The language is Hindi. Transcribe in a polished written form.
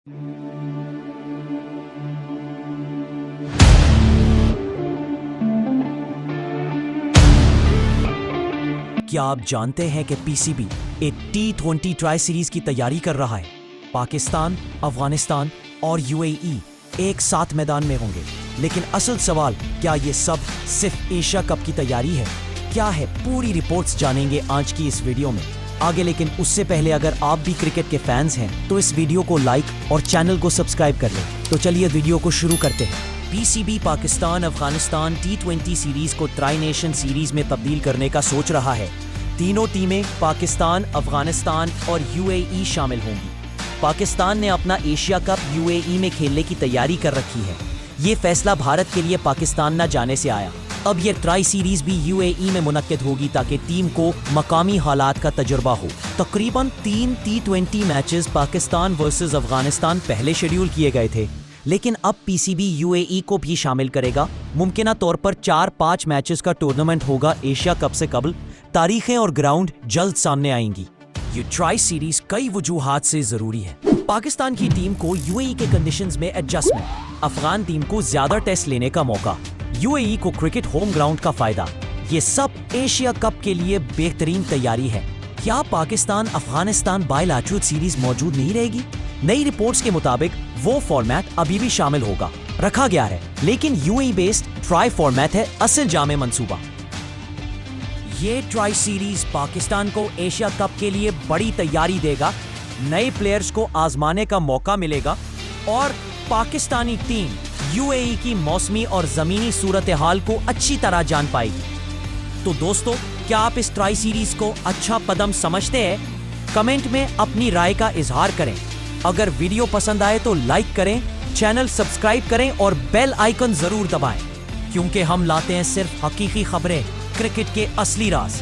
क्या आप जानते हैं कि पीसीबी एक T20 ट्राई सीरीज की तैयारी कर रहा है। पाकिस्तान, अफगानिस्तान और यूएई एक साथ मैदान में होंगे, लेकिन असल सवाल, क्या ये सब सिर्फ एशिया कप की तैयारी है? क्या है पूरी रिपोर्ट्स जानेंगे आज की इस वीडियो में आगे। लेकिन उससे पहले अगर आप भी क्रिकेट के फैंस हैं तो इस वीडियो को लाइक और चैनल को सब्सक्राइब कर लें। तो चलिए वीडियो को शुरू करते हैं। PCB Pakistan Afghanistan T20 series को ट्राई नेशन सीरीज में तब्दील करने का सोच रहा है। तीनों टीमें पाकिस्तान, अफगानिस्तान और यूएई शामिल होंगी। पाकिस्तान ने अपना एशिया कप यूएई में खेलने की तैयारी कर रखी है। ये फैसला भारत के लिए पाकिस्तान न जाने से आया। अब ये ट्राई सीरीज भी यूएई में मुनक्किद होगी ताकि टीम को मकामी हालात का तजुर्बा हो। तकरीबन 3 T20 matches Pakistan versus Afghanistan पहले शेड्यूल किए गए थे, लेकिन अब पीसीबी यूएई को भी शामिल करेगा। मुमकिना तौर पर 4-5 मैचेस का टूर्नामेंट होगा एशिया कप से कबल। तारीखें और ग्राउंड जल्द सामने आएंगी। ये ट्राई सीरीज कई वजूहात से जरूरी है। पाकिस्तान की टीम को यूएई के कंडीशंस में एडजस्टमेंट, अफगान टीम को ज्यादा टेस्ट लेने का मौका, यूएई को क्रिकेट होम ग्राउंड का फायदा, ये सब एशिया कप के लिए बेहतरीन तैयारी है। क्या पाकिस्तान अफगानिस्तान बायलैटरल सीरीज मौजूद नहीं रहेगी? नई रिपोर्ट्स के मुताबिक वो फॉर्मेट अभी भी शामिल होगा, रखा गया है, लेकिन यूएई बेस्ड ट्राई फॉर्मेट है असल जामे मंसूबा। ये ट्राई सीरीज पाकिस्तान को एशिया कप के लिए बड़ी तैयारी देगा, नए प्लेयर्स को आजमाने का मौका मिलेगा और पाकिस्तानी टीम यूएई की मौसमी और जमीनी सूरत हाल को अच्छी तरह जान पाएगी। तो दोस्तों, क्या आप इस ट्राई सीरीज को अच्छा कदम समझते हैं? कमेंट में अपनी राय का इजहार करें। अगर वीडियो पसंद आए तो लाइक करें, चैनल सब्सक्राइब करें और बेल आइकन जरूर दबाएं, क्योंकि हम लाते हैं सिर्फ हकीकी खबरें, क्रिकेट के असली राज।